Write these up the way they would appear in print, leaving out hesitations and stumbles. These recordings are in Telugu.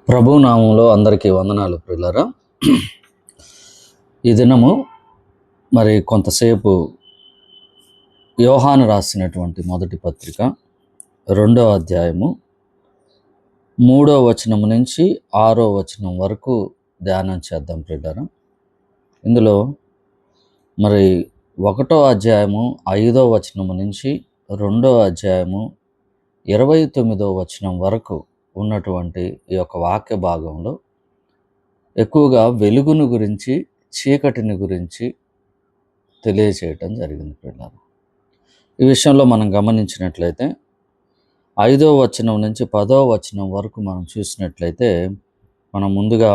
ప్రభు నామంలో అందరికీ వందనాలు ప్రియులారా. ఈ దినము మరి కొంతసేపు యోహాను రాసినటువంటి మొదటి పత్రిక 2వ అధ్యాయము 3వ వచనం నుంచి 6వ వచనం వరకు ధ్యానం చేద్దాం ప్రియులారా. ఇందులో మరి 1వ అధ్యాయము 5వ వచనం నుంచి 2వ అధ్యాయము 29వ వచనం వరకు ఉన్నటువంటి ఈ యొక్క వాక్య భాగంలో ఎక్కువగా వెలుగును గురించి, చీకటిని గురించి తెలియచేయటం జరిగింది పిల్లలు. ఈ విషయంలో మనం గమనించినట్లయితే 5వ వచనం నుంచి 10వ వచనం వరకు మనం చూసినట్లయితే మనం ముందుగా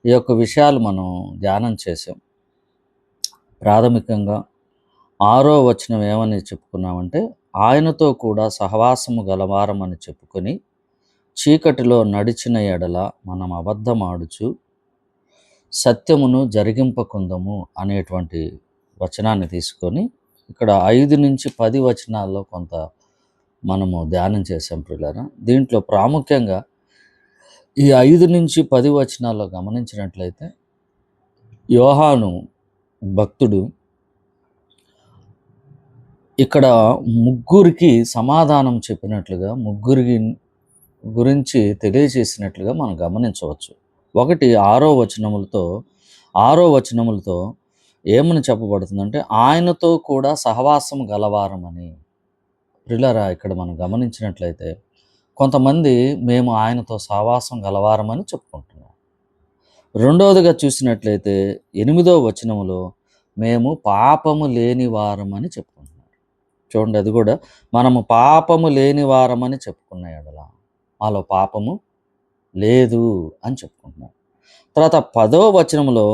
ఈ యొక్క విషయాలు మనం ధ్యానం చేసాం. ప్రాథమికంగా 6వ వచనం ఏమని చెప్పుకున్నామంటే, ఆయనతో కూడా సహవాసము గలవారమని చెప్పుకొని చీకటిలో నడిచిన ఎడల మనం అబద్ధమాడుచు సత్యమును జరిగింపకుందము అనేటువంటి వచనాన్ని తీసుకొని ఇక్కడ 5 నుంచి 10 వచనాల్లో కొంత మనము ధ్యానం చేసాం ప్రియులారా. దీంట్లో ప్రాముఖ్యంగా ఈ 5 నుంచి 10 వచనాల్లో గమనించినట్లయితే యోహాను భక్తుడు ఇక్కడ ముగ్గురికి సమాధానం చెప్పినట్లుగా, ముగ్గురికి గురించి తెలియజేసినట్లుగా మనం గమనించవచ్చు. ఒకటి 6వ వచనములతో ఏమని చెప్పబడుతుందంటే, ఆయనతో కూడా సహవాసం గలవారమని. ప్రియులారా, ఇక్కడ మనం గమనించినట్లయితే కొంతమంది మేము ఆయనతో సహవాసం గలవారమని చెప్పుకుంటున్నాం. రెండవదిగా చూసినట్లయితే 8వ వచనములో మేము పాపము లేని వారమని చెప్పుకుంటున్నాం. చూడండి, అది కూడా మనము పాపము లేని వారమని చెప్పుకున్న ఎడల మాలో పాపము లేదు అని చెప్పుకుంటున్నాం. తర్వాత 10వ వచనంలో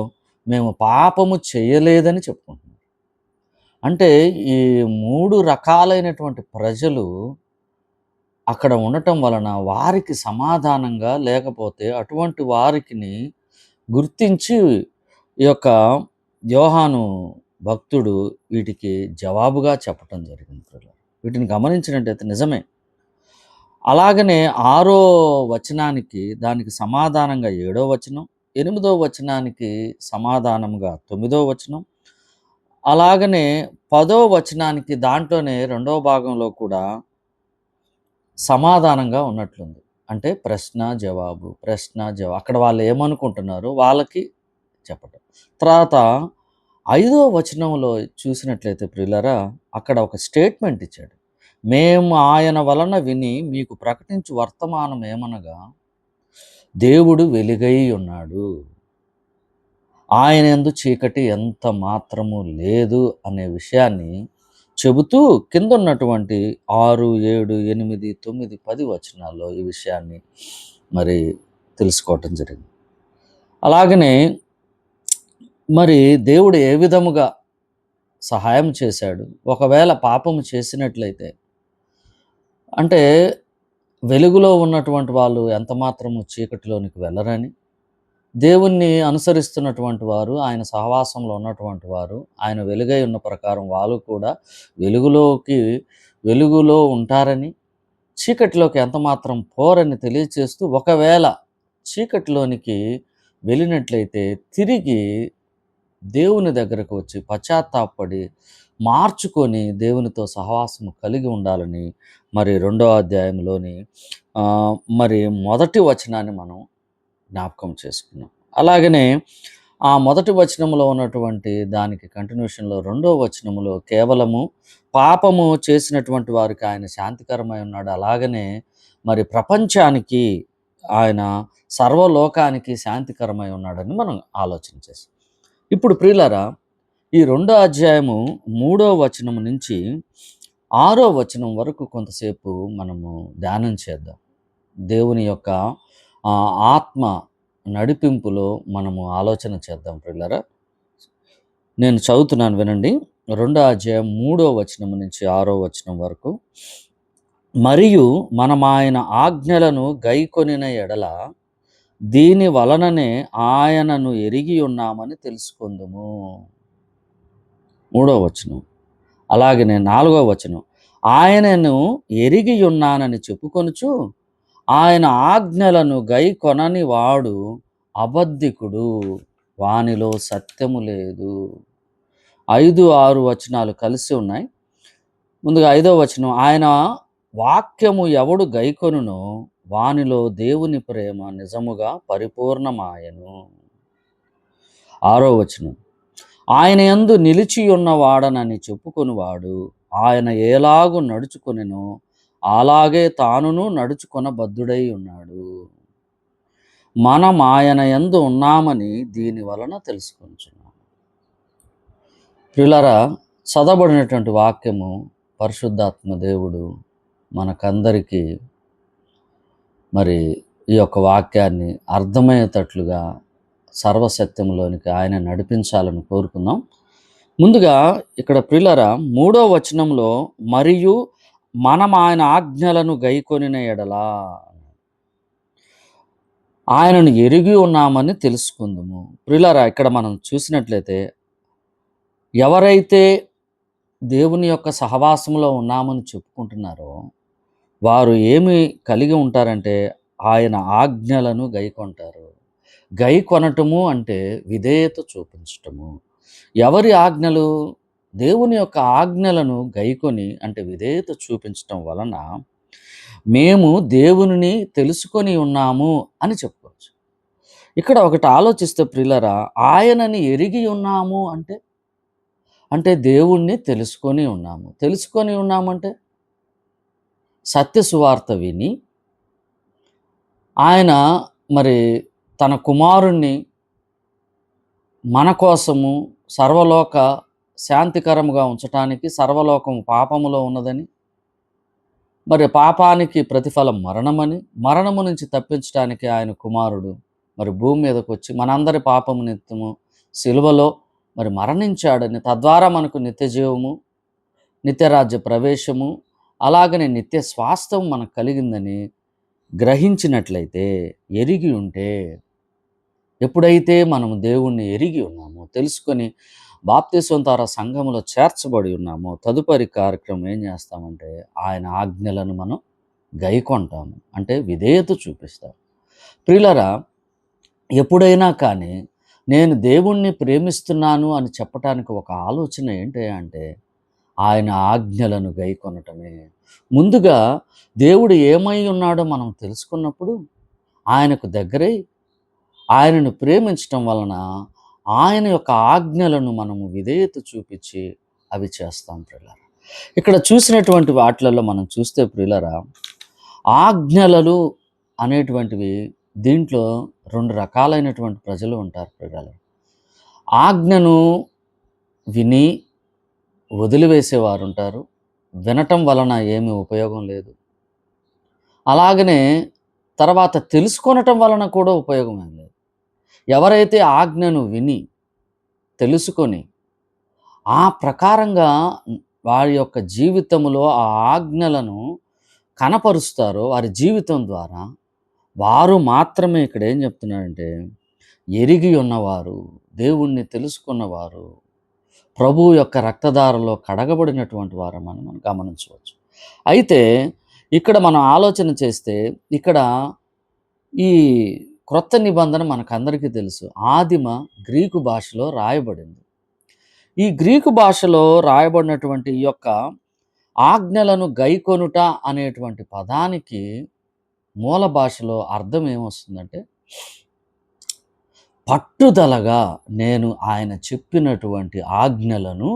మేము పాపము చేయలేదని చెప్పుకుంటున్నాం. అంటే ఈ 3 రకాలైనటువంటి ప్రజలు అక్కడ ఉండటం వలన వారికి సమాధానంగా, లేకపోతే అటువంటి వారికి గుర్తించి ఈ యొక్క యోహాను భక్తుడు వీటికి జవాబుగా చెప్పటం జరిగింది. వీటిని గమనించినట్టయితే నిజమే. అలాగనే 6వ వచనానికి దానికి సమాధానంగా 7వ వచనం, 8వ వచనానికి సమాధానంగా 9వ వచనం, అలాగనే 10వ వచనానికి దాంట్లోనే 2వ భాగంలో కూడా సమాధానంగా ఉన్నట్లుంది. అంటే ప్రశ్న జవాబు. అక్కడ వాళ్ళు ఏమనుకుంటున్నారో వాళ్ళకి చెప్పటం. తర్వాత 5వ వచనంలో చూసినట్లయితే ప్రియులారా, అక్కడ ఒక స్టేట్మెంట్ ఇచ్చాడు. మేము ఆయన వలన విని మీకు ప్రకటించు వర్తమానం ఏమనగా, దేవుడు వెలుగై ఉన్నాడు, ఆయన యందు చీకటి ఎంత మాత్రము లేదు అనే విషయాన్ని చెబుతూ కింద ఉన్నటువంటి 6, 7, 8, 9, 10 వచనాల్లో ఈ విషయాన్ని మరి తెలుసుకోవటం జరిగింది. అలాగనే మరి దేవుడు ఏ విధముగా సహాయం చేశాడు, ఒకవేళ పాపము చేసినట్లయితే, అంటే వెలుగులో ఉన్నటువంటి వాళ్ళు ఎంత మాత్రము చీకటిలోనికి వెళ్ళరని, దేవుణ్ణి అనుసరిస్తున్నటువంటి వారు, ఆయన సహవాసంలో ఉన్నటువంటి వారు, ఆయన వెలుగై ఉన్న ప్రకారం వాళ్ళు కూడా వెలుగులో ఉంటారని, చీకటిలోకి ఎంత మాత్రం పోరని తెలియచేస్తూ, ఒకవేళ చీకటిలోనికి వెళ్ళినట్లయితే తిరిగి దేవుని దగ్గరకు వచ్చి పశ్చాత్తాపడి మార్చుకొని దేవునితో సహవాసం కలిగి ఉండాలని మరి 2వ అధ్యాయంలోని మరి మొదటి వచనాన్ని మనం జ్ఞాపకం చేసుకున్నాం. అలాగనే ఆ మొదటి వచనంలో ఉన్నటువంటి దానికి కంటిన్యూషన్లో 2వ వచనంలో కేవలము పాపము చేసినటువంటి వారికి ఆయన శాంతికరమై ఉన్నాడు, అలాగనే మరి ప్రపంచానికి ఆయన సర్వలోకానికి శాంతికరమై ఉన్నాడని మనం ఆలోచన చేస్తాం. ఇప్పుడు ప్రియులారా, ఈ 2వ అధ్యాయము 3వ వచనం నుంచి 6వ వచనం వరకు కొంతసేపు మనము ధ్యానం చేద్దాం. దేవుని యొక్క ఆత్మ నడిపింపులో మనము ఆలోచన చేద్దాం ప్రియులారా. నేను చదువుతున్నాను, వినండి. 2వ అధ్యాయం 3వ వచనం నుంచి 6వ వచనం వరకు. మరియు మనం ఆయన ఆజ్ఞలను గైకొనిన ఎడల దీని వలననే ఆయనను ఎరిగి ఉన్నామని తెలుసుకుందుము. 3వ వచనం. అలాగనే 4వ వచనం, ఆయనను ఎరిగి ఉన్నానని చెప్పుకొనుచు ఆయన ఆజ్ఞలను గైకొనని వాడు అబద్ధికుడు, వానిలో సత్యము లేదు. 5, 6 వచనాలు కలిసి ఉన్నాయి. ముందుగా 5వ వచనం, ఆయన వాక్యము ఎవడు గైకొనునో వానిలో దేవుని ప్రేమ నిజముగా పరిపూర్ణమాయెను. 6వ వచనం, ఆయన యందు నిలిచియున్నవాడనని చెప్పుకొనువాడు ఆయన ఎలాగు నడుచుకొనెనో అలాగే తానును నడుచుకొనబద్ధుడై ఉన్నాడు. మనం ఆయన యందు ఉన్నామని దీని వలన తెలుసుకొనుచున్నాం. ప్రియులారా, చదవబడినటువంటి వాక్యము పరిశుద్ధాత్మ దేవుడు మనకందరికీ మరి ఈ యొక్క వాక్యాన్ని అర్థమయ్యేటట్లుగా సర్వసత్యంలోనికి ఆయన నడిపించాలని కోరుకుందాం. ముందుగా ఇక్కడ ప్రియులారా 3వ వచనంలో మరియు మనం ఆయన ఆజ్ఞలను గైకొనిన ఎడల ఆయనను ఎరిగి ఉన్నామని తెలుసుకుందుము. ప్రియులారా, ఇక్కడ మనం చూసినట్లయితే ఎవరైతే దేవుని యొక్క సహవాసంలో ఉన్నామని చెప్పుకుంటున్నారో వారు ఏమి కలిగి ఉంటారంటే ఆయన ఆజ్ఞలను గైకొంటారు. గైకొనటము అంటే విధేయత చూపించటము. ఎవరి ఆజ్ఞలు? దేవుని యొక్క ఆజ్ఞలను గైకొని అంటే విధేయత చూపించటం వలన మేము దేవునిని తెలుసుకొని ఉన్నాము అని చెప్పుకోవచ్చు. ఇక్కడ ఒకటి ఆలోచిస్తే ప్రియులారా, ఆయనని ఎరిగి ఉన్నాము అంటే అంటే దేవుణ్ణి తెలుసుకొని ఉన్నాము. తెలుసుకొని ఉన్నామంటే సత్య సువార్త విని ఆయన మరి తన కుమారుణ్ణి మన కోసము సర్వలోక శాంతికరముగా ఉంచటానికి, సర్వలోకం పాపములో ఉన్నదని, మరి పాపానికి ప్రతిఫలం మరణమని, మరణము నుంచి తప్పించడానికి ఆయన కుమారుడు మరి భూమి మీదకు వచ్చి మనందరి పాపము నిమిత్తము సిలువలో మరి మరణించాడని, తద్వారా మనకు నిత్య జీవము, నిత్యరాజ్య ప్రవేశము, అలాగనే నిత్య స్వాస్థ్యం మనకు కలిగిందని గ్రహించినట్లయితే, ఎరిగి ఉంటే, ఎప్పుడైతే మనము దేవుణ్ణి ఎరిగి ఉన్నామో, తెలుసుకొని బాప్తిస్మం ద్వారా సంఘములో చేర్చబడి ఉన్నామో, తదుపరి కార్యక్రమం ఏం చేస్తామంటే ఆయన ఆజ్ఞలను మనం గైకొంటాము. అంటే విధేయత చూపిస్తాం. ప్రియులారా, ఎప్పుడైనా కానీ నేను దేవుణ్ణి ప్రేమిస్తున్నాను అని చెప్పటానికి ఒక ఆలోచన ఏంటి అంటే ఆయన ఆజ్ఞలను గైకొనటమే. ముందుగా దేవుడు ఏమై ఉన్నాడో మనం తెలుసుకున్నప్పుడు ఆయనకు దగ్గరై ఆయనను ప్రేమించటం వలన ఆయన యొక్క ఆజ్ఞలను మనము విధేయత చూపించి అవి చేస్తాం ప్రియులారా. ఇక్కడ చూసినటువంటి వాటిలలో మనం చూస్తే ప్రియులారా, ఆజ్ఞలలు అనేటువంటివి దీంట్లో 2 రకాలైనటువంటి ప్రజలు ఉంటారు ప్రియులారా. ఆజ్ఞను విని వదిలివేసేవారు ఉంటారు. వినటం వలన ఏమీ ఉపయోగం లేదు. అలాగనే తర్వాత తెలుసుకొనటం వలన కూడా ఉపయోగం ఏం లేదు. ఎవరైతే ఆజ్ఞను విని తెలుసుకొని ఆ ప్రకారంగా వారి యొక్క జీవితంలో ఆ ఆజ్ఞలను కనపరుస్తారో వారి జీవితం ద్వారా, వారు మాత్రమే ఇక్కడ ఏం చెప్తున్నాడంటే ఎరిగి ఉన్నవారు, దేవుణ్ణి తెలుసుకున్నవారు, ప్రభువు యొక్క రక్తధారలో కడగబడినటువంటి వారు మనం గమనించవచ్చు. అయితే ఇక్కడ మనం ఆలోచన చేస్తే ఇక్కడ ఈ క్రొత్త నిబంధన మనకందరికీ తెలుసు. ఆదిమ గ్రీకు భాషలో రాయబడింది. ఈ గ్రీకు భాషలో రాయబడినటువంటి ఈ యొక్క ఆజ్ఞలను గైకొనుట అనేటువంటి పదానికి మూల భాషలో అర్థం ఏమొస్తుందంటే పట్టుదలగా నేను ఆయన చెప్పినటువంటి ఆజ్ఞలను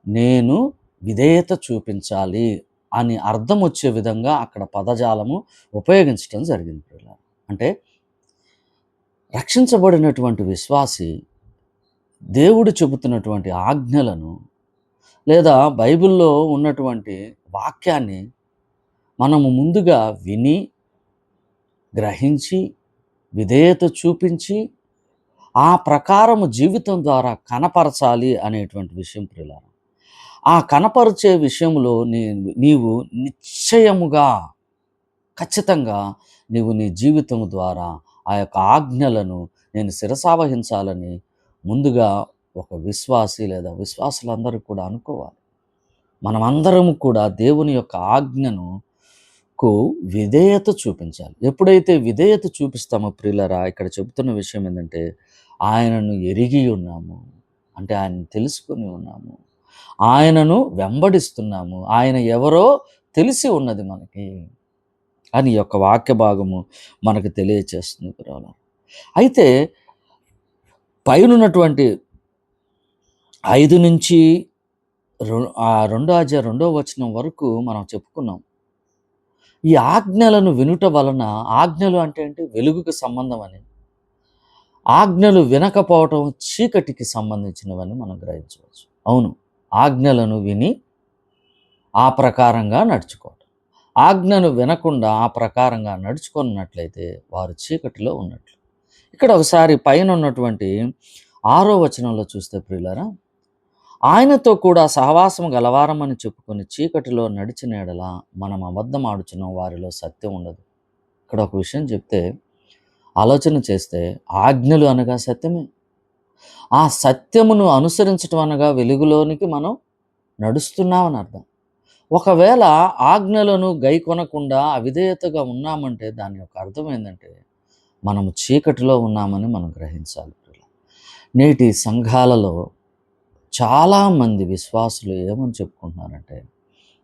నేను విధేయత చూపించాలి అని అర్థం వచ్చే విధంగా అక్కడ పదజాలము ఉపయోగించడం జరిగింది ప్రియులారా. అంటే రక్షించబడినటువంటి విశ్వాసి దేవుడు చెబుతున్నటువంటి ఆజ్ఞలను లేదా బైబిల్లో ఉన్నటువంటి వాక్యాన్ని మనము ముందుగా విని గ్రహించి విధేయత చూపించి ఆ ప్రకారము జీవితం ద్వారా కనపరచాలి అనేటువంటి విషయం ప్రియులారా. ఆ కనపరిచే విషయంలో నీవు నిశ్చయముగా ఖచ్చితంగా నీవు నీ జీవితం ద్వారా ఆ యొక్క ఆజ్ఞలను నేను శిరసావహించాలని ముందుగా ఒక విశ్వాసి లేదా విశ్వాసులందరూ కూడా అనుకోవాలి. మనమందరం కూడా దేవుని యొక్క ఆజ్ఞను కు విధేయత చూపించాలి. ఎప్పుడైతే విధేయత చూపిస్తామో ప్రియులారా, ఇక్కడ చెబుతున్న విషయం ఏందంటే, ఆయనను ఎరిగి ఉన్నాము. అంటే ఆయనను తెలుసుకొని ఉన్నాము. ఆయనను వెంబడిస్తున్నాము. ఆయన ఎవరో తెలిసి ఉన్నది మనకి అని ఈ యొక్క వాక్య భాగము మనకు తెలియచేస్తుంది ప్రియులారా. అయితే పైనున్నటువంటి 5 నుంచి రెండో అధ్యాయం రెండో వచనం వరకు మనం చెప్పుకున్నాం. ఈ ఆజ్ఞలను వినుట వలన, ఆజ్ఞలు అంటే ఏంటి? వెలుగుకు సంబంధం అని. ఆజ్ఞలు వినకపోవటం చీకటికి సంబంధించినవని మనం గ్రహించవచ్చు. అవును. ఆజ్ఞలను విని ఆ ప్రకారంగా నడుచుకోవటం. ఆజ్ఞను వినకుండా ఆ ప్రకారంగా నడుచుకున్నట్లయితే వారు చీకటిలో ఉన్నట్లు. ఇక్కడ ఒకసారి పైన ఉన్నటువంటి 6వ వచనంలో చూస్తే ప్రియులారా, ఆయనతో కూడా సహవాసం గలవారమని చెప్పుకొని చీకటిలో నడిచిన యెడల మనం అబద్ధమాడుచున్నాం, వారిలో సత్యం ఉండదు. ఇక్కడ ఒక విషయం చెప్తే ఆలోచన చేస్తే, ఆజ్ఞలు అనగా సత్యమే. ఆ సత్యమును అనుసరించటం అనగా వెలుగులోనికి మనం నడుస్తున్నామని అర్థం. ఒకవేళ ఆజ్ఞలను గైకొనకుండా అవిధేయతగా ఉన్నామంటే దాని యొక్క అర్థం ఏందంటే, మనము చీకటిలో ఉన్నామని మనం గ్రహించాలి. నేటి సంఘాలలో చాలామంది విశ్వాసులు ఏమని చెప్పుకుంటున్నారంటే,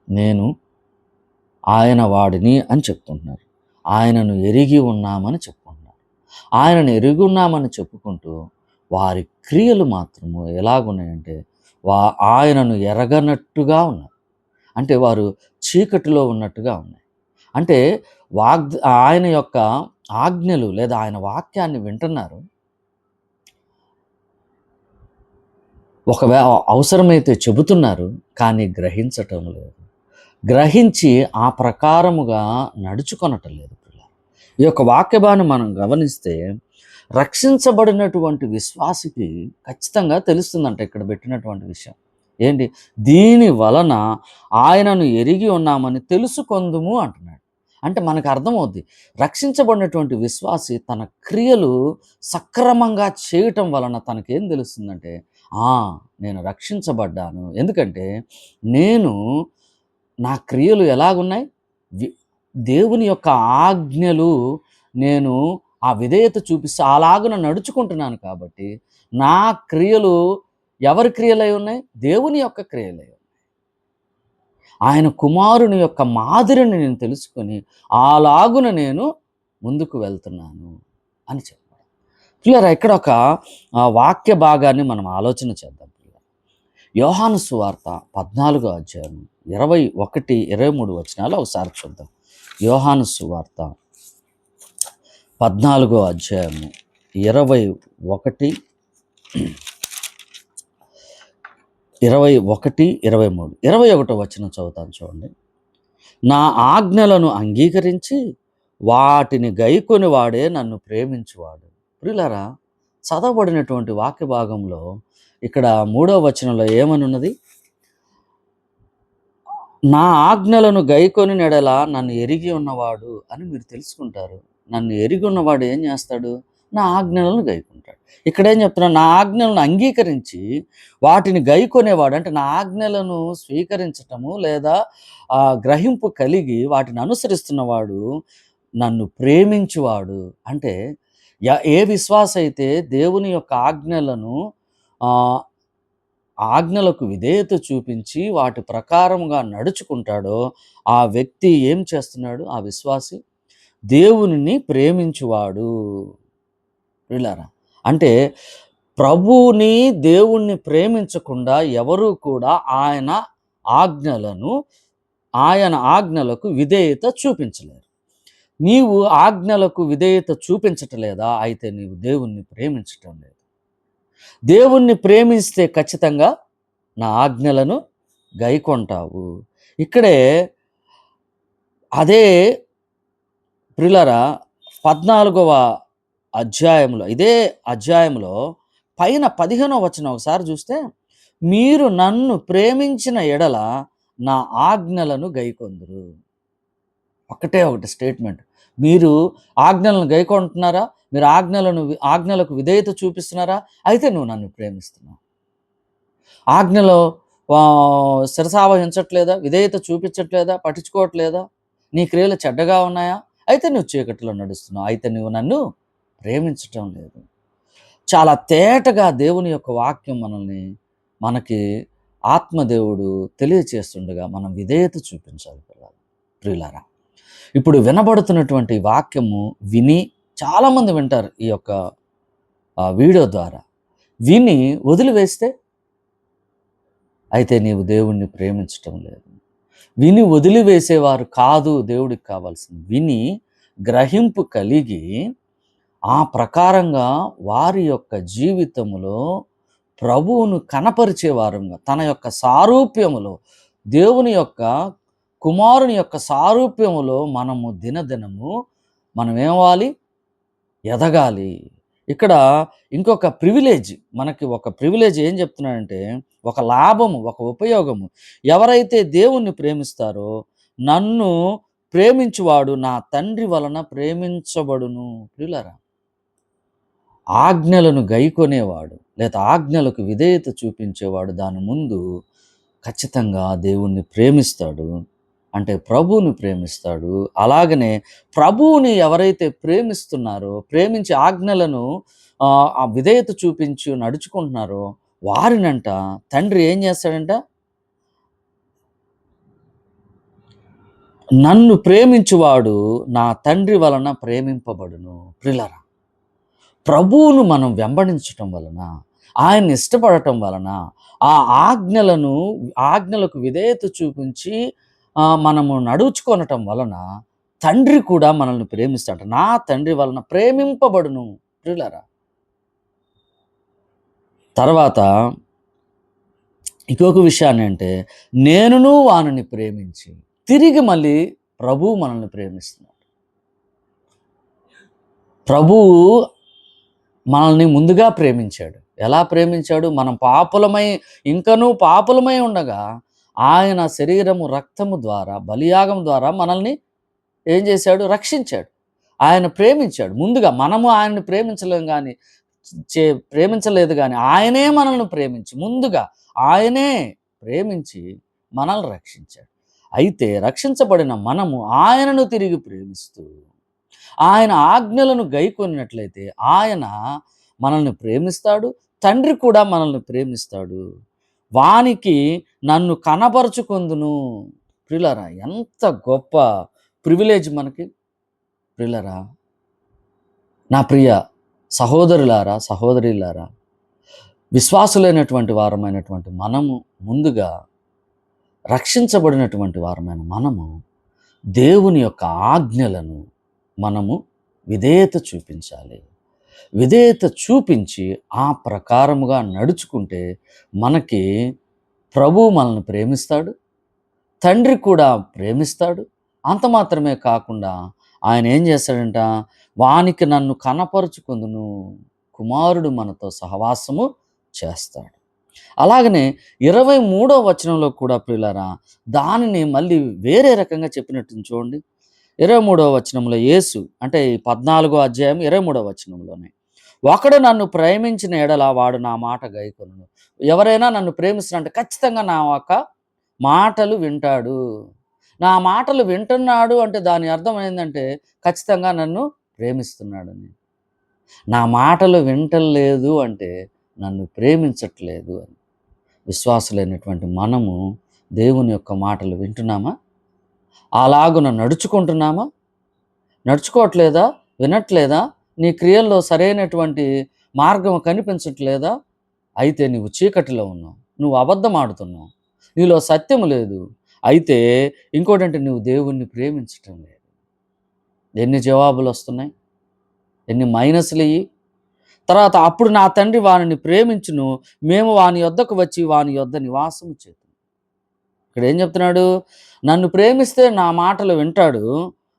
నేను ఆయన వాడిని అని చెప్తుంటున్నారు. ఆయనను ఎరిగి ఉన్నామని చెప్పుకుంటున్నారు. ఆయనను ఎరిగి ఉన్నామని చెప్పుకుంటూ వారి క్రియలు మాత్రము ఎలాగున్నాయంటే, ఆయనను ఎరగనట్టుగా ఉన్నారు. అంటే వారు చీకటిలో ఉన్నట్టుగా ఉన్నాయి. అంటే ఆయన యొక్క ఆజ్ఞలు లేదా ఆయన వాక్యాన్ని వింటున్నారు. అవసరమైతే చెబుతున్నారు, కానీ గ్రహించటం లేదు. గ్రహించి ఆ ప్రకారముగా నడుచుకొనటం లేదు. ఈ యొక్క వాక్యభాన్ని మనం గమనిస్తే రక్షించబడినటువంటి విశ్వాసికి ఖచ్చితంగా తెలుస్తుందంట ఇక్కడ పెట్టినటువంటి విషయం. ఏంటి? దీని వలన ఆయనను ఎరిగి ఉన్నామని తెలుసుకొందుము అంటున్నాడు. అంటే మనకు అర్థమవుద్ది, రక్షించబడినటువంటి విశ్వాసి తన క్రియలు సక్రమంగా చేయటం వలన తనకేం తెలుస్తుందంటే, నేను రక్షించబడ్డాను. ఎందుకంటే నేను నా క్రియలు ఎలాగున్నాయి? దేవుని యొక్క ఆజ్ఞలు నేను ఆ విధేయత చూపిస్తూ అలాగున నడుచుకుంటున్నాను కాబట్టి నా క్రియలు ఎవరి క్రియలై ఉన్నాయి? దేవుని యొక్క క్రియలై ఉన్నాయి. ఆయన కుమారుని యొక్క మాదిరిని నేను తెలుసుకొని అలాగున నేను ముందుకు వెళ్తున్నాను అని చెప్పాడు. ప్రియులారా, ఇక్కడ ఒక వాక్య భాగాన్ని మనం ఆలోచన చేద్దాం. యోహాను సువార్త 14వ అధ్యాయం 21, 23 వచనాలు ఒకసారి చూద్దాం. యోహాను సువార్త 14వ అధ్యాయము 21, 23. 21వ వచనం చదువుతాను చూడండి. నా ఆజ్ఞలను అంగీకరించి వాటిని గైకొని వాడే నన్ను ప్రేమించువాడు. ప్రియులారా, చదవబడినటువంటి వాక్య భాగంలో ఇక్కడ 3వ వచనంలో ఏమనున్నది? నా ఆజ్ఞలను గైకొని నెడల నన్ను ఎరిగి ఉన్నవాడు అని మీరు తెలుసుకుంటారు. నన్ను ఎరిగి ఉన్నవాడు ఏం చేస్తాడు? నా ఆజ్ఞలను గైకుంటాడు. ఇక్కడ ఏం చెప్తున్నా? నా ఆజ్ఞలను అంగీకరించి వాటిని గైకొనేవాడు. అంటే నా ఆజ్ఞలను స్వీకరించటము లేదా గ్రహింపు కలిగి వాటిని అనుసరిస్తున్నవాడు నన్ను ప్రేమించువాడు. అంటే ఏ విశ్వాస అయితే దేవుని యొక్క ఆజ్ఞలకు విధేయత చూపించి వాటి ప్రకారముగా నడుచుకుంటాడో ఆ వ్యక్తి ఏం చేస్తున్నాడు? ఆ విశ్వాసి దేవునిని ప్రేమించువాడు. వీళ్ళారా, అంటే ప్రభువుని దేవుణ్ణి ప్రేమించకుండా ఎవరూ కూడా ఆయన ఆజ్ఞలకు విధేయత చూపించలేరు. నీవు ఆజ్ఞలకు విధేయత చూపించటలేదా? అయితే నీవు దేవుణ్ణి ప్రేమించటం లేదు. దేవుణ్ణి ప్రేమిస్తే ఖచ్చితంగా నా ఆజ్ఞలను గైకొంటావు. ఇక్కడే అదే ప్రియులారా 14వ అధ్యాయంలో, ఇదే అధ్యాయంలో పైన 15వ వచనం ఒకసారి చూస్తే, మీరు నన్ను ప్రేమించిన ఎడల నా ఆజ్ఞలను గైకొందురు. ఒకటే ఒకటి స్టేట్మెంట్. మీరు ఆజ్ఞలను గైకొంటున్నారా? మీరు ఆజ్ఞలకు విధేయత చూపిస్తున్నారా? అయితే నువ్వు నన్ను ప్రేమిస్తున్నావు. ఆజ్ఞలో శిరసావహించట్లేదా? విధేయత చూపించట్లేదా? పట్టించుకోవట్లేదా? నీ క్రియలు చెడ్డగా ఉన్నాయా? అయితే నువ్వు చీకటిలో నడుస్తున్నావు. అయితే నువ్వు నన్ను ప్రేమించటం లేదు. చాలా తేటగా దేవుని యొక్క వాక్యం మనకి ఆత్మదేవుడు తెలియచేస్తుండగా మనం విధేయత చూపించాలి ప్రియులారా. ఇప్పుడు వినబడుతున్నటువంటి వాక్యము విని చాలామంది వింటారు ఈ యొక్క వీడియో ద్వారా. విని వదిలివేస్తే అయితే నీవు దేవుణ్ణి ప్రేమించటం లేదు. విని వదిలివేసేవారు కాదు దేవుడికి కావాల్సింది. విని గ్రహింపు కలిగి ఆ ప్రకారంగా వారి యొక్క జీవితములో ప్రభువును కనపరిచే వారంగా తన యొక్క సారూప్యములో దేవుని యొక్క కుమారుని యొక్క సారూప్యములో మనము దినదినము మనం ఏమవ్వాలి? ఎదగాలి. ఇక్కడ ఇంకొక ప్రివిలేజ్, మనకి ఒక ప్రివిలేజ్ ఏం చెప్తున్నాడంటే, ఒక లాభము, ఒక ఉపయోగము. ఎవరైతే దేవుణ్ణి ప్రేమిస్తారో నన్ను ప్రేమించువాడు నా తండ్రి వలన ప్రేమించబడును. ప్రియులారా, ఆజ్ఞలను గైకొనేవాడు లేదా ఆజ్ఞలకు విధేయత చూపించేవాడు దాని ముందు ఖచ్చితంగా దేవుణ్ణి ప్రేమిస్తాడు. అంటే ప్రభువుని ప్రేమిస్తాడు. అలాగనే ప్రభువుని ఎవరైతే ప్రేమిస్తున్నారో, ప్రేమించి ఆజ్ఞలను ఆ విధేయత చూపించి నడుచుకుంటున్నారో వారినంట తండ్రి ఏం చేస్తాడంట? నన్ను ప్రేమించువాడు నా తండ్రి వలన ప్రేమింపబడును. ప్రియులారా, ప్రభువును మనం వెంబడించటం వలన, ఆయన్ని ఇష్టపడటం వలన, ఆ ఆజ్ఞలకు విధేయత చూపించి మనము నడుచుకొనటం వలన తండ్రి కూడా మనల్ని ప్రేమిస్తాడు. నా తండ్రి వలన ప్రేమింపబడును. ప్రియులారా, తర్వాత ఇంకొక విషయాన్ని అంటే, నేనును వానిని ప్రేమించి తిరిగి మళ్ళీ ప్రభువు మనల్ని ప్రేమిస్తున్నాడు. ప్రభువు మనల్ని ముందుగా ప్రేమించాడు. ఎలా ప్రేమించాడు? మనం ఇంకనూ పాపులమై ఉండగా ఆయన శరీరము రక్తము ద్వారా బలియాగం ద్వారా మనల్ని ఏం చేశాడు? రక్షించాడు. ఆయన ప్రేమించాడు ముందుగా. మనము ఆయన్ని ప్రేమించలేదు కానీ ఆయనే మనల్ని ప్రేమించి ముందుగా ఆయనే ప్రేమించి మనల్ని రక్షించాడు. అయితే రక్షించబడిన మనము ఆయనను తిరిగి ప్రేమిస్తూ ఆయన ఆజ్ఞలను గైకొన్నట్లయితే ఆయన మనల్ని ప్రేమిస్తాడు. తండ్రి కూడా మనల్ని ప్రేమిస్తాడు. వానికి నన్ను కనపరుచుకొందును. ప్రియులారా, ఎంత గొప్ప ప్రివిలేజ్ మనకి. ప్రియులారా, నా ప్రియ సహోదరులారా, సహోదరులారా, విశ్వాసులైనటువంటి వారమైనటువంటి మనము, ముందుగా రక్షించబడినటువంటి వారమైన మనము దేవుని యొక్క ఆజ్ఞలను మనము విధేయత చూపించాలి. విధేయత చూపించి ఆ ప్రకారముగా నడుచుకుంటే మనకి ప్రభువు మనల్ని ప్రేమిస్తాడు, తండ్రి కూడా ప్రేమిస్తాడు. అంత మాత్రమే కాకుండా ఆయన ఏం చేస్తాడంట? వానికి నన్ను కనపరుచుకుందును, కుమారుడు మనతో సహవాసము చేస్తాడు. అలాగనే 23వ వచనంలో కూడా ప్రియులారా దానిని మళ్ళీ వేరే రకంగా చెప్పినట్టు చూడండి. 23వ వచనంలో యేసు, అంటే 14వ అధ్యాయం 23వ వచనంలోనే, ఒకడు నన్ను ప్రేమించిన ఎడల వాడు నా మాట గైకొనును. ఎవరైనా నన్ను ప్రేమిస్తున్నాడంటే ఖచ్చితంగా నా యొక్క మాటలు వింటాడు. నా మాటలు వింటున్నాడు అంటే దాని అర్థం ఏంటంటే ఖచ్చితంగా నన్ను ప్రేమిస్తున్నాడని. నా మాటలు వింటలేదు అంటే నన్ను ప్రేమించట్లేదు అని. విశ్వాసులైనటువంటి మనము దేవుని యొక్క మాటలు వింటున్నామా? అలాగున నడుచుకుంటున్నామా? నడుచుకోవట్లేదా? వినట్లేదా? నీ క్రియల్లో సరైనటువంటి మార్గం కనిపించట్లేదా? అయితే నీవు చీకటిలో ఉన్నావు, నువ్వు అబద్ధం ఆడుతున్నావు, నీలో సత్యము లేదు. అయితే ఇంకోటంటే నువ్వు దేవుణ్ణి ప్రేమించటం లేదు. ఎన్ని జవాబులు వస్తున్నాయి, ఎన్ని మైనస్లు ఇయ్యి. తర్వాత అప్పుడు నా తండ్రి వానిని ప్రేమించును, మేము వాని యొద్దకు వచ్చి వాని యొద్ద నివాసము చేతుము. ఇక్కడ ఏం చెప్తున్నాడు? నన్ను ప్రేమిస్తే నా మాటలు వింటాడు,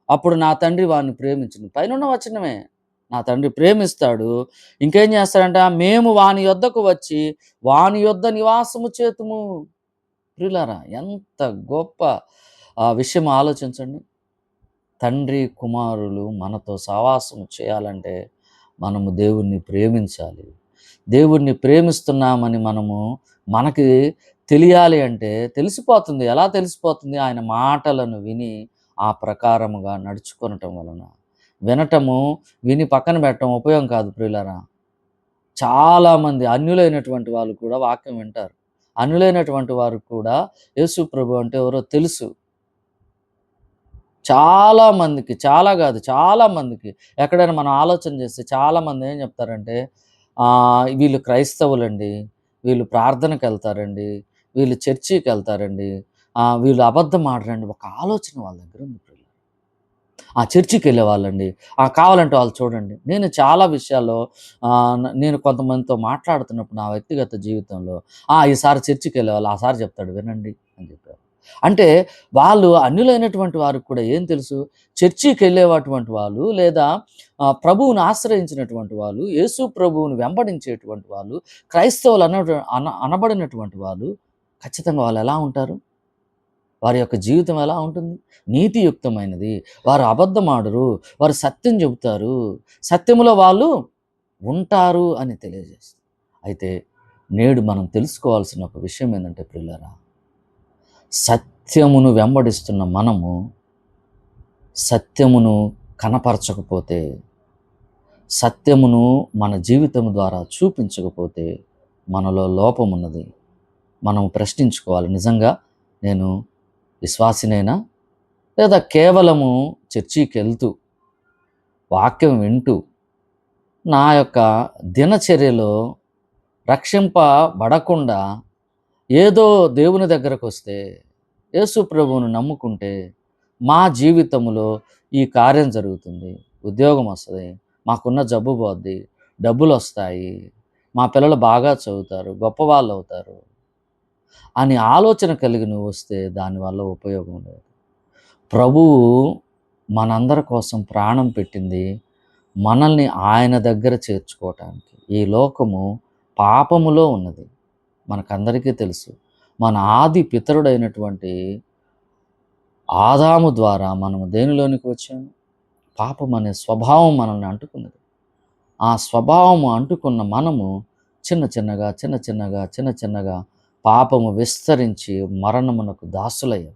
అప్పుడు నా తండ్రి వాడిని ప్రేమించును. పైనున్న వచనమే, నా తండ్రి ప్రేమిస్తాడు. ఇంకేం చేస్తాడంట? మేము వాని యొద్దకు వచ్చి వాని యొద్ద నివాసము చేతుము. ప్రియులారా, ఎంత గొప్ప విషయం ఆలోచించండి. తండ్రి కుమారులు మనతో సహవాసం చేయాలంటే మనము దేవుణ్ణి ప్రేమించాలి. దేవుణ్ణి ప్రేమిస్తున్నామని మనకి తెలియాలి అంటే తెలిసిపోతుంది. ఎలా తెలిసిపోతుంది? ఆయన మాటలను విని ఆ ప్రకారముగా నడుచుకొనటం వలన, వినటము, విని పక్కన పెట్టడం ఉపయోగం కాదు ప్రియులారా. చాలామంది అన్యులైనటువంటి వాళ్ళు కూడా వాక్యం వింటారు. అన్యులైనటువంటి వారికి కూడా యేసు ప్రభు అంటే ఎవరో తెలుసు. చాలా మందికి, చాలా గాదు చాలా మందికి. ఎక్కడైనా మనం ఆలోచన చేస్తే చాలామంది ఏం చెప్తారంటే, వీళ్ళు క్రైస్తవులండి, వీళ్ళు ప్రార్థనకెళ్తారండి, వీళ్ళు చర్చికెళ్తారండి, వీళ్ళు అబద్ధం ఆడరండి. ఒక ఆలోచన వాళ్ళ దగ్గర ఉంది ప్రియులారా. చర్చికెళ్ళేవాళ్ళండి. కావాలంటే వాళ్ళు చూడండి. నేను చాలా విషయాల్లో నేను కొంతమందితో మాట్లాడుతున్నప్పుడు నా వ్యక్తిగత జీవితంలో, ఈసారి చర్చికెళ్ళేవాళ్ళు, ఆ సార్ చెప్తాడు వినండి అని చెప్పారు. అంటే వాళ్ళు అన్యులైనటువంటి వారికి కూడా ఏం తెలుసు? చర్చికెళ్ళేటటువంటి వాళ్ళు లేదా ప్రభువుని ఆశ్రయించినటువంటి వాళ్ళు, యేసు ప్రభువుని వెంబడించేటువంటి వాళ్ళు, క్రైస్తవులు అనబడినటువంటి వాళ్ళు ఖచ్చితంగా వాళ్ళెలా ఉంటారు? వారి యొక్క జీవితం ఎలా ఉంటుంది? నీతియుక్తమైనది. వారు అబద్ధమాడరు. వారు సత్యం చెబుతారు. సత్యములో వాళ్ళు ఉంటారు అని తెలియజేస్తుంది. అయితే నేడు మనం తెలుసుకోవాల్సిన ఒక విషయం ఏందంటే ప్రియులారా, సత్యమును వెంబడిస్తున్న మనము, సత్యమును కనపరచకపోతే, సత్యమును మన జీవితం ద్వారా చూపించకపోతే మనలో లోపమున్నది. మనం ప్రశ్నించుకోవాలి. నిజంగా నేను విశ్వాసినేనా? లేదా కేవలము చర్చికెళ్తూ, వాక్యం వింటూ, నా యొక్క దినచర్యలో రక్షింపబడకుండా ఏదో దేవుని దగ్గరకొస్తే, యేసు ప్రభువును నమ్ముకుంటే, మా జీవితంలో ఈ కార్యం జరుగుతుంది, ఉద్యోగం వస్తది, మాకున్న జబ్బు పోద్ది, డబ్బులొస్తాయి, మా పిల్లలు బాగా చదువుతారు, గొప్పవాళ్ళవుతారు అని ఆలోచన కలిగి నువ్వొస్తే దానివల్ల ఉపయోగం లేదు. ప్రభువు మనందరి కోసం ప్రాణం పెట్టింది మనల్ని ఆయన దగ్గర చేర్చుకోవటానికి. ఈ లోకము పాపములో ఉన్నది. మనకందరికీ తెలుసు. మన ఆది పితరుడైనటువంటి ఆదాము ద్వారా మనము దేనిలోనికి వచ్చాము? పాపం అనే స్వభావం మనల్ని అంటుకున్నది. ఆ స్వభావము అంటుకున్న మనము చిన్న చిన్నగా పాపము విస్తరించి మరణమునకు దాసులయ్యాం.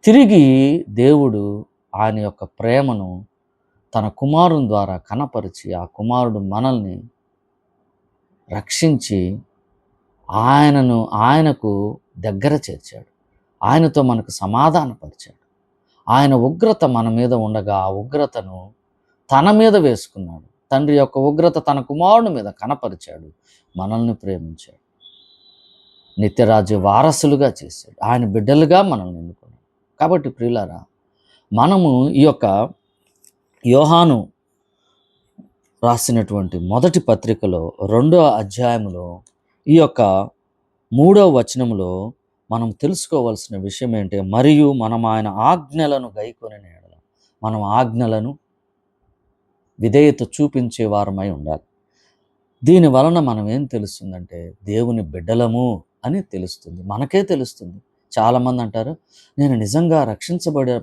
తిరిగి దేవుడు ఆయన యొక్క ప్రేమను తన కుమారుని ద్వారా కనపరిచి, ఆ కుమారుడు మనల్ని రక్షించి ఆయనకు దగ్గర చేర్చాడు. ఆయనతో మనకు సమాధానపరిచాడు. ఆయన ఉగ్రత మన మీద ఉండగా ఆ ఉగ్రతను తన మీద వేసుకున్నాడు. తండ్రి యొక్క ఉగ్రత తన కుమారుని మీద కనపరిచాడు. మనల్ని ప్రేమించాడు. నిత్యరాజ్య వారసులుగా చేశాడు. ఆయన బిడ్డలుగా మనల్ని ఎన్నుకున్నాడు. కాబట్టి ప్రియులారా, మనము ఈ యొక్క యోహాను రాసినటువంటి మొదటి పత్రికలో 2వ అధ్యాయములో ఈ యొక్క 3వ వచనములో మనం తెలుసుకోవాల్సిన విషయం ఏంటి? మరియు మనం ఆయన ఆజ్ఞలను గైకొనిన యెడల, మనం ఆజ్ఞలను విధేయత చూపించే వారమై ఉండాలి. దీని వలన మనం ఏం తెలుస్తుందంటే దేవుని బిడ్డలము అని తెలుస్తుంది. మనకే తెలుస్తుంది. చాలామంది అంటారు, నేను నిజంగా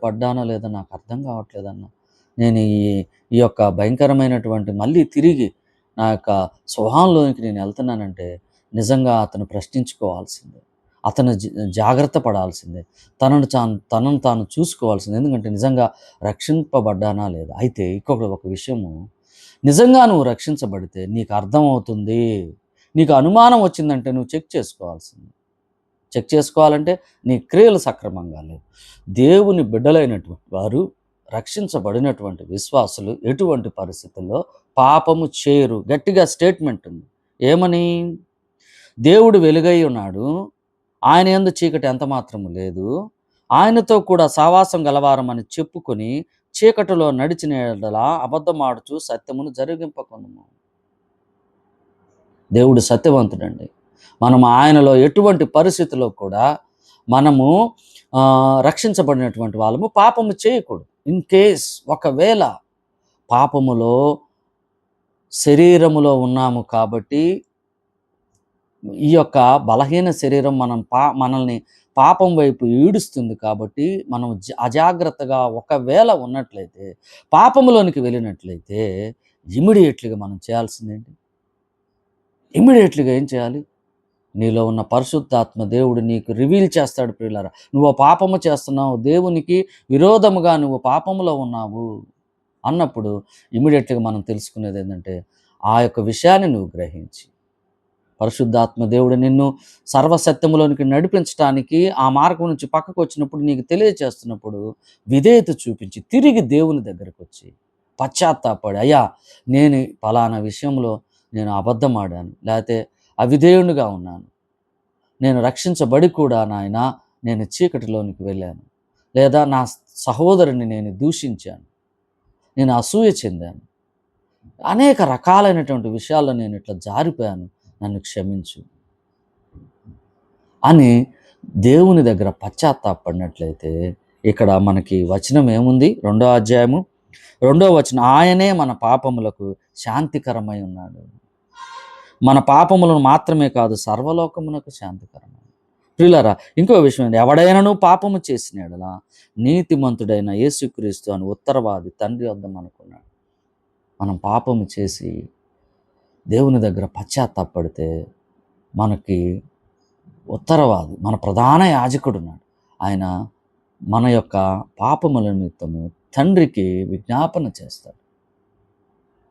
పడ్డానో లేదో నాకు అర్థం కావట్లేదన్న. నేను ఈ యొక్క భయంకరమైనటువంటి మళ్ళీ తిరిగి నా యొక్క స్వభావంలోనికి నేను వెళ్తున్నానంటే నిజంగా అతను ప్రశ్నించుకోవాల్సిందే. అతను జాగ్రత్త పడాల్సిందే. తనను తాను చూసుకోవాల్సిందే. ఎందుకంటే నిజంగా రక్షింపబడ్డానా లేదా? అయితే ఒక విషయము, నిజంగా నువ్వు రక్షించబడితే నీకు అర్థమవుతుంది. నీకు అనుమానం వచ్చిందంటే నువ్వు చెక్ చేసుకోవాల్సింది. చెక్ చేసుకోవాలంటే నీ క్రియలు సక్రమంగా లేవు. దేవుని బిడ్డలైనటువంటి వారు, రక్షించబడినటువంటి విశ్వాసులు ఎటువంటి పరిస్థితుల్లో పాపము చేయరు. గట్టిగా స్టేట్మెంట్ ఉంది. ఏమని? దేవుడు వెలుగై ఉన్నాడు, ఆయన యందు చీకటి ఎంత మాత్రము లేదు, ఆయనతో కూడా సావాసం గలవారమని చెప్పుకొని చీకటిలో నడిచిన యెడల అబద్ధమాడుచు సత్యమును జరిగింపకొనుము. దేవుడు సత్యవంతుడండి. మనం ఆయనలో ఎటువంటి పరిస్థితిలో కూడా మనము రక్షించబడినటువంటి వాళ్ళము పాపము చేయకూడదు. ఇన్ కేస్ ఒకవేళ పాపములో శరీరములో ఉన్నాము కాబట్టి, ఈ యొక్క బలహీన శరీరం మనల్ని పాపం వైపు ఈడుస్తుంది కాబట్టి, మనం అజాగ్రత్తగా ఒకవేళ ఉన్నట్లయితే, పాపములోనికి వెళ్ళినట్లయితే ఇమ్మీడియేట్‌లీగా మనం చేయాల్సిందేంటి? ఇమ్మీడియేట్‌లీగా ఏం చేయాలి? నీలో ఉన్న పరిశుద్ధాత్మ దేవుడు నీకు రివీల్ చేస్తాడు ప్రియులారా. నువ్వు పాపము చేస్తున్నావు, దేవునికి విరోధముగా నువ్వు పాపములో ఉన్నావు అన్నప్పుడు ఇమ్మీడియట్‌గా మనం తెలుసుకునేది ఏంటంటే, ఆ యొక్క విషయాన్ని నువ్వు గ్రహించి, పరిశుద్ధాత్మ దేవుడు నిన్ను సర్వసత్యములోనికి నడిపించటానికి ఆ మార్గం నుంచి పక్కకు వచ్చినప్పుడు, నీకు తెలియచేస్తున్నప్పుడు విధేయత చూపించి తిరిగి దేవుని దగ్గరకొచ్చి పశ్చాత్తాపడి, అయ్యా నేను పలానా విషయంలో నేను అబద్ధమాడాను, లేతే అవిధేయునిగా ఉన్నాను, నేను రక్షించబడి కూడా నాయనా నేను చీకటిలోనికి వెళ్ళాను, లేదా నా సహోదరుని నేను దూషించాను, నేను అసూయ చెందాను, అనేక రకాలైనటువంటి విషయాల్లో నేను ఇట్లా జారిపోయాను, నన్ను క్షమించు అని దేవుని దగ్గర పశ్చాత్తాపడినట్లయితే, ఇక్కడ మనకి వచనం ఏముంది? 2వ అధ్యాయము 2వ వచనం, ఆయనే మన పాపములకు శాంతికరమై ఉన్నాడు. మన పాపములను మాత్రమే కాదు, సర్వలోకమునకు శాంతికరమై. ప్రియులారా, ఇంకో విషయం ఏంటి? ఎవడైనను పాపము చేసిన యెడల నీతిమంతుడైన యేసుక్రీస్తు అని ఉత్తరవాది తండ్రి వద్ద మనకున్నాడు. మనం పాపము చేసి దేవుని దగ్గర పశ్చాత్తాపడితే మనకి ఉత్తరవాది, మన ప్రధాన యాజకుడున్నాడు. ఆయన మన యొక్క పాపముల నిమిత్తము తండ్రికి విజ్ఞాపన చేస్తాడు.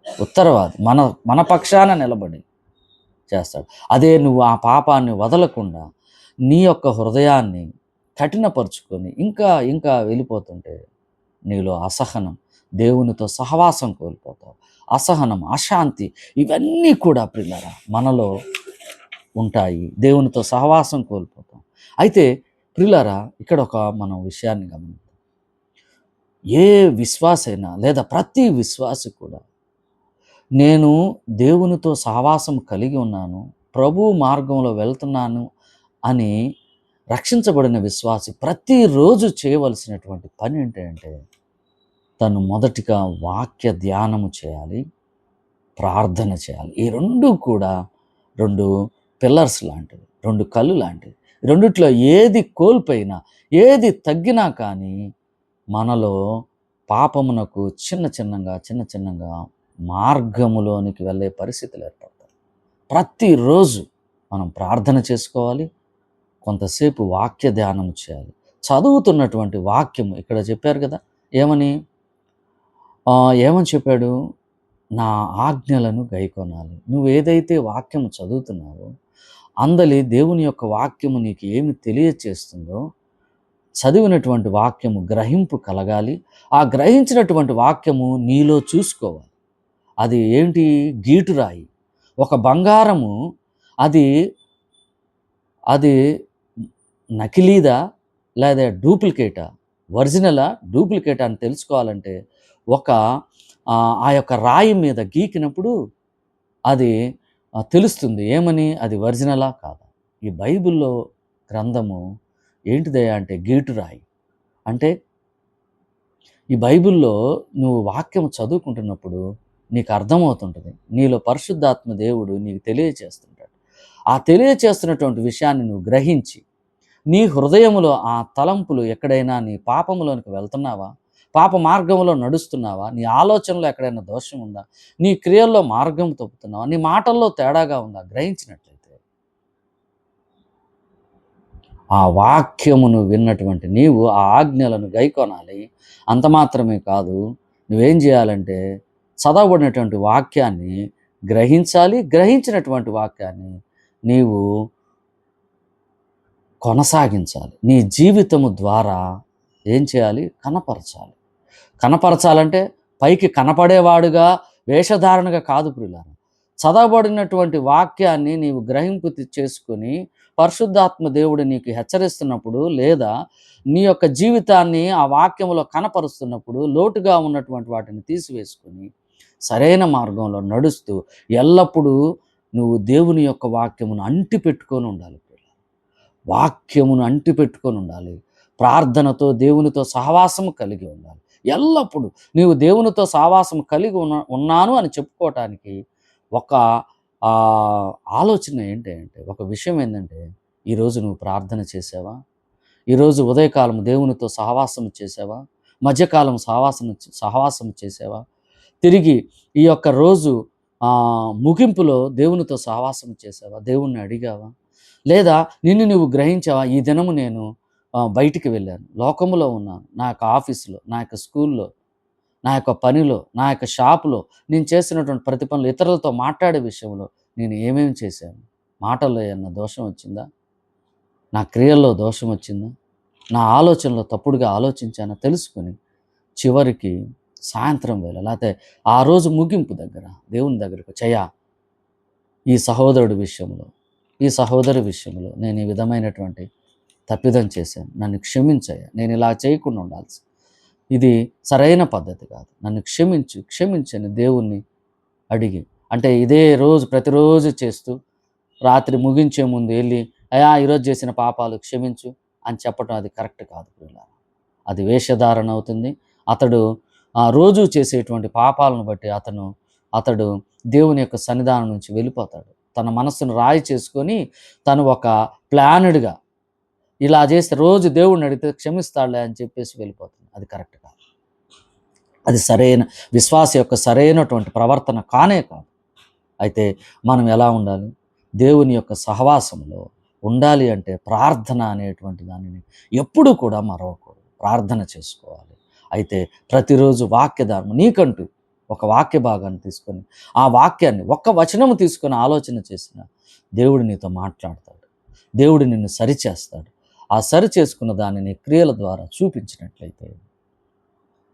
ఉత్తరవాది మన మన పక్షాన నిలబడి చేస్తాడు. అదే నువ్వు ఆ పాపాన్ని వదలకుండా నీ యొక్క హృదయాన్ని కఠినపరుచుకొని ఇంకా ఇంకా వెళ్ళిపోతుంటే నీలో అసహనం, దేవునితో సహవాసం కోల్పోతావు. అసహనం, అశాంతి ఇవన్నీ కూడా ప్రియులారా మనలో ఉంటాయి. దేవునితో సహవాసం కోల్పోతాం. అయితే ప్రియులారా, ఇక్కడ ఒక మనం విషయాన్ని గమనిద్దాం. ఏ విశ్వాసైనా లేదా ప్రతి విశ్వాసి కూడా నేను దేవునితో సహవాసం కలిగి ఉన్నాను, ప్రభు మార్గంలో వెళ్తున్నాను అని రక్షించబడిన విశ్వాసి ప్రతిరోజు చేయవలసినటువంటి పని ఏంటంటే, తను మొదటిగా వాక్య ధ్యానము చేయాలి, ప్రార్థన చేయాలి. ఈ 2 కూడా 2 పిల్లర్స్ లాంటివి, 2 కళ్ళు లాంటివి. రెండిట్లో ఏది కోల్పోయినా, ఏది తగ్గినా కానీ మనలో పాపమునకు చిన్న చిన్నగా మార్గములోనికి వెళ్ళే పరిస్థితులు ఏర్పడతాయి. ప్రతిరోజు మనం ప్రార్థన చేసుకోవాలి, కొంతసేపు వాక్య ధ్యానం చేయాలి. చదువుతున్నటువంటి వాక్యము ఇక్కడ చెప్పారు కదా, ఏమని ఏమని చెప్పాడు? నా ఆజ్ఞలను గైకొనాలి. నువ్వు ఏదైతే వాక్యము చదువుతున్నావో అందలి దేవుని యొక్క వాక్యము నీకు ఏమి తెలియచేస్తుందో, చదివినటువంటి వాక్యము గ్రహింపు కలగాలి. ఆ గ్రహించినటువంటి వాక్యము నీలో చూసుకోవాలి. అది ఏంటి? గీటురాయి. ఒక బంగారము అది అది నకిలీదా లేదా డూప్లికేటా, ఒరిజినలా డూప్లికేటా అని తెలుసుకోవాలంటే ఒక ఆ యొక్క రాయి మీద గీకినప్పుడు అది తెలుస్తుంది. ఏమని? అది ఒరిజినలా కాదా? ఈ బైబిల్లో గ్రంథము ఏంటిదయ్యా అంటే గీటురాయి. అంటే ఈ బైబిల్లో నువ్వు వాక్యం చదువుకుంటున్నప్పుడు నీకు అర్థమవుతుంటుంది. నీలో పరిశుద్ధాత్మ దేవుడు నీకు తెలియచేస్తుంటాడు. ఆ తెలియచేస్తున్నటువంటి విషయాన్ని నువ్వు గ్రహించి నీ హృదయములో ఆ తలంపులు ఎక్కడైనా నీ పాపములోనికి వెళ్తున్నావా? పాప మార్గంలో నడుస్తున్నావా? నీ ఆలోచనలో ఎక్కడైనా దోషం ఉందా? నీ క్రియల్లో మార్గం తప్పుతున్నావా? నీ మాటల్లో తేడాగా ఉందా? గ్రహించినట్లయితే ఆ వాక్యమును విన్నటువంటి నీవు ఆ ఆజ్ఞలను గైకొనాలి. అంత మాత్రమే కాదు, నువ్వేం చేయాలంటే చదవబడినటువంటి వాక్యాన్ని గ్రహించాలి. గ్రహించినటువంటి వాక్యాన్ని నీవు కొనసాగించాలి. నీ జీవితము ద్వారా ఏం చేయాలి? కనపరచాలి. కనపరచాలంటే పైకి కనపడేవాడుగా వేషధారణగా కాదు ప్రియులారా. చదవబడినటువంటి వాక్యాన్ని నీవు గ్రహింపు చేసుకొని పరిశుద్ధాత్మ దేవుడు నీకు హెచ్చరిస్తున్నప్పుడు, లేదా నీ యొక్క జీవితాన్ని ఆ వాక్యములో కనపరుస్తున్నప్పుడు లోటుగా ఉన్నటువంటి వాటిని తీసివేసుకొని సరైన మార్గంలో నడుస్తూ ఎల్లప్పుడూ నువ్వు దేవుని యొక్క వాక్యమును అంటిపెట్టుకొని ఉండాలి. వాక్యమును అంటిపెట్టుకొని ఉండాలి. ప్రార్థనతో దేవునితో సహవాసము కలిగి ఉండాలి. ఎల్లప్పుడూ నీవు దేవునితో సహవాసం కలిగి ఉన్నాను అని చెప్పుకోవటానికి ఒక ఆలోచన ఏంటంటే, ఒక విషయం ఏంటంటే, ఈరోజు నువ్వు ప్రార్థన చేసావా? ఈరోజు ఉదయకాలం దేవునితో సహవాసం చేసావా? మధ్యకాలం సహవాసం చేసావా? తిరిగి ఈ యొక్క రోజు ముగింపులో దేవునితో సహవాసం చేసావా? దేవుణ్ణి అడిగావా? లేదా నిన్ను నువ్వు గ్రహించావా? ఈ దినము నేను బయటికి వెళ్ళాను. లోకములో ఉన్నాను. నా యొక్క ఆఫీస్‌లో, నా యొక్క స్కూల్‌లో, నా యొక్క పనిలో, నా యొక్క షాప్‌లో నేను చేస్తున్నటువంటి ప్రతి పనులు ఇతరులతో మాట్లాడే విషయంలో నేను ఏమేమి చేశాను? మాటల్లో ఏమన్నా దోషం వచ్చిందా? నా క్రియల్లో దోషం వచ్చిందా? నా ఆలోచనలో తప్పుడుగా ఆలోచించానా తెలుసుకొని, చివరికి సాయంత్రం వేళ లేతే ఆ రోజు ముగింపు దగ్గర దేవుని దగ్గరకు "అయ్యా, ఈ సహోదరుడి విషయంలో, ఈ సహోదరి విషయంలో నేను ఈ విధమైనటువంటి తప్పిదం చేశాను. నన్ను క్షమించయ్యా. నేను ఇలా చేయకుండా ఉండాల్సి. ఇది సరైన పద్ధతి కాదు. నన్ను క్షమించు, క్షమించని" దేవుణ్ణి అడిగి, అంటే ఇదే రోజు ప్రతిరోజు చేస్తూ రాత్రి ముగించే ముందు ఎళ్లి, "అయ్యా, ఈరోజు చేసిన పాపాలు క్షమించు" అని చెప్పటం అది కరెక్ట్ కాదు ప్రియులారా. అది వేషధారణ అవుతుంది. అతడు రోజు చేసేటువంటి పాపాలను బట్టి అతడు దేవుని యొక్క సన్నిధానం నుంచి వెళ్ళిపోతాడు. తన మనస్సును రాయి చేసుకొని తను ఒక ప్లాన్డ్‌గా ఇలా చేస్తే రోజు దేవుడిని అడిగితే క్షమిస్తాడులే అని చెప్పేసి వెళ్ళిపోతుంది. అది కరెక్ట్ కాదు. అది సరైన విశ్వాస యొక్క సరైనటువంటి ప్రవర్తన కానే కాదు. అయితే మనం ఎలా ఉండాలి? దేవుని యొక్క సహవాసంలో ఉండాలి అంటే ప్రార్థన అనేటువంటి దానిని ఎప్పుడూ కూడా మరవకూడదు. ప్రార్థన చేసుకోవాలి. అయితే ప్రతిరోజు వాక్యధారణ నీకంటూ ఒక వాక్య భాగాన్ని తీసుకొని, ఆ వాక్యాన్ని ఒక్క వచనము తీసుకొని ఆలోచన చేసిన దేవుడు నీతో మాట్లాడతాడు. దేవుడు నిన్ను సరిచేస్తాడు. ఆ సరిచేసుకున్న దానిని క్రియల ద్వారా చూపించినట్లయితే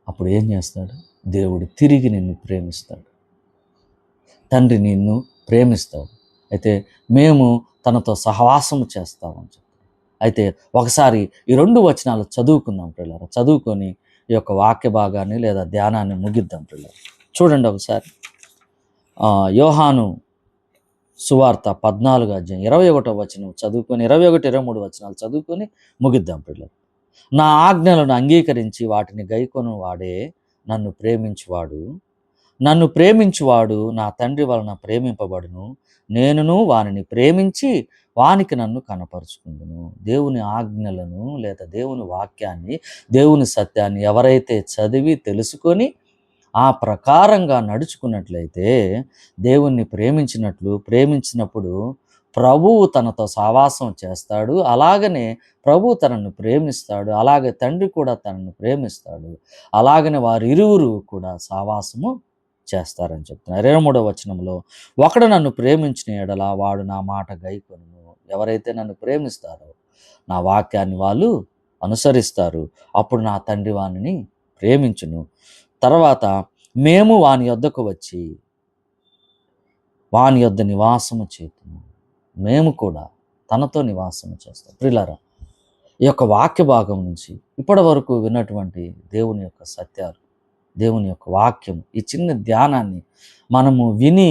అప్పుడు ఏం చేస్తాడు? దేవుడు తిరిగి నిన్ను ప్రేమిస్తాడు. తండ్రి నిన్ను ప్రేమిస్తాడు. అయితే మేము తనతో సహవాసము చేస్తామని చెప్తాడు. అయితే ఒకసారి ఈ 2 వచనాలు చదువుకుందాం ప్రియులారా. చదువుకొని ఈ యొక్క వాక్య భాగాన్ని లేదా ధ్యానాన్ని ముగిద్దాం ప్రియులారా. చూడండి ఒకసారి. యోహాను సువార్త 14వ అధ్యాయం 21వ వచనం చదువుకొని 21, 23 వచనాలు చదువుకొని ముగిద్దాం ప్రియులారా. "నా ఆజ్ఞలను అంగీకరించి వాటిని గైకొను వాడే నన్ను ప్రేమించువాడు. నన్ను ప్రేమించువాడు నా తండ్రి వలన ప్రేమింపబడును. నేనును వానిని ప్రేమించి వానికి నన్ను కనపరుచుకుందును." దేవుని ఆజ్ఞలను లేదా దేవుని వాక్యాన్ని, దేవుని సత్యాన్ని ఎవరైతే చదివి తెలుసుకొని ఆ ప్రకారంగా నడుచుకున్నట్లయితే దేవుణ్ణి ప్రేమించినప్పుడు ప్రభువు తనతో సావాసం చేస్తాడు. అలాగనే ప్రభువు తనను ప్రేమిస్తాడు. అలాగే తండ్రి కూడా తనను ప్రేమిస్తాడు. అలాగనే వారిరువురు కూడా సావాసము చేస్తారని చెప్తున్నారు. 23వ వచనంలో, "ఒకడు నన్ను ప్రేమించిన యెడల వాడు నా మాట గైకొనును." ఎవరైతే నన్ను ప్రేమిస్తారో నా వాక్యాన్ని వాళ్ళు అనుసరిస్తారు. అప్పుడు నా తండ్రి వానిని ప్రేమించును. తర్వాత, "మేము వాని యొద్దకు వచ్చి వాని యొద్ద నివాసము చేతుము." మేము కూడా తనతో నివాసము చేస్తాం. ప్రియులారా, ఈ యొక్క వాక్య భాగం నుంచి ఇప్పటి వరకు విన్నటువంటి దేవుని యొక్క సత్యాలు, దేవుని యొక్క వాక్యం, ఈ చిన్న ధ్యానాన్ని మనము విని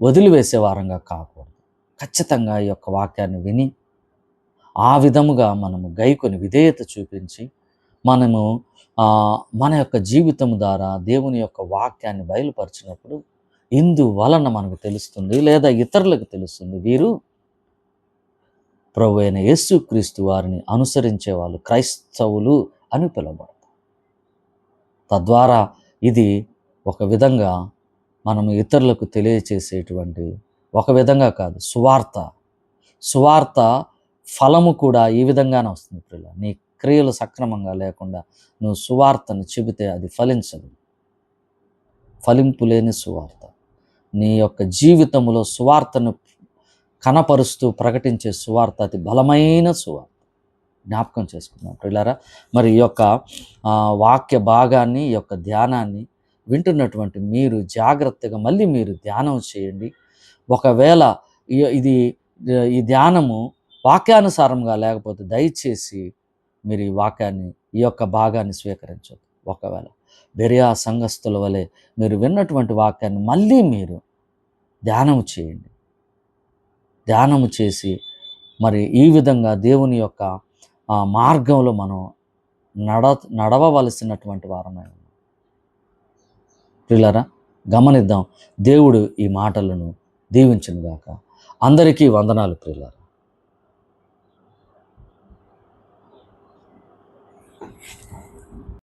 వదిలివేసే వారంగా కాకూడదు. ఖచ్చితంగా ఈ యొక్క వాక్యాన్ని విని ఆ విధముగా మనము గైకొని విధేయత చూపించి మనము మన యొక్క జీవితం ద్వారా దేవుని యొక్క వాక్యాన్ని బయలుపరిచినప్పుడు ఇందువలన మనకు తెలుస్తుంది, లేదా ఇతరులకు తెలుస్తుంది, వీరు ప్రభు అయిన యేసుక్రీస్తు వారిని అనుసరించే వాళ్ళు క్రైస్తవులు అని పిలువబడతారు. తద్వారా ఇది ఒక విధంగా మనము ఇతరులకు తెలియచేసేటువంటి, ఒక విధంగా కాదు, సువార్త ఫలము కూడా ఈ విధంగానే వస్తుంది ప్రియుల. నీ క్రియలు సక్రమంగా లేకుండా నువ్వు సువార్తను చెబితే అది ఫలించదు. ఫలింపు లేని సువార్త. నీ యొక్క జీవితంలో సువార్తను కనపరుస్తూ ప్రకటించే సువార్త అతి బలమైన సువార్త. జ్ఞాపకం చేసుకుందాం ప్రియులారా. మరి ఈ యొక్క వాక్య భాగాన్ని, ఈ యొక్క ధ్యానాన్ని వింటున్నటువంటి మీరు జాగ్రత్తగా మళ్ళీ మీరు ధ్యానం చేయండి. ఒకవేళ ఈ ధ్యానము వాక్యానుసారంగా లేకపోతే దయచేసి మీరు ఈ యొక్క భాగాన్ని స్వీకరించొద్దు. ఒకవేళ బెరియా సంఘస్థుల వలె మీరు విన్నటువంటి వాక్యాన్ని మళ్ళీ మీరు ధ్యానము చేయండి. ధ్యానము చేసి మరి ఈ విధంగా దేవుని యొక్క మార్గంలో మనం నడవవలసినటువంటి వారమై ఉన్నాం. ప్రియులారా, గమనిద్దాం. దేవుడు ఈ మాటలను దీవించును గాక. అందరికీ వందనాలు ప్రియులారా.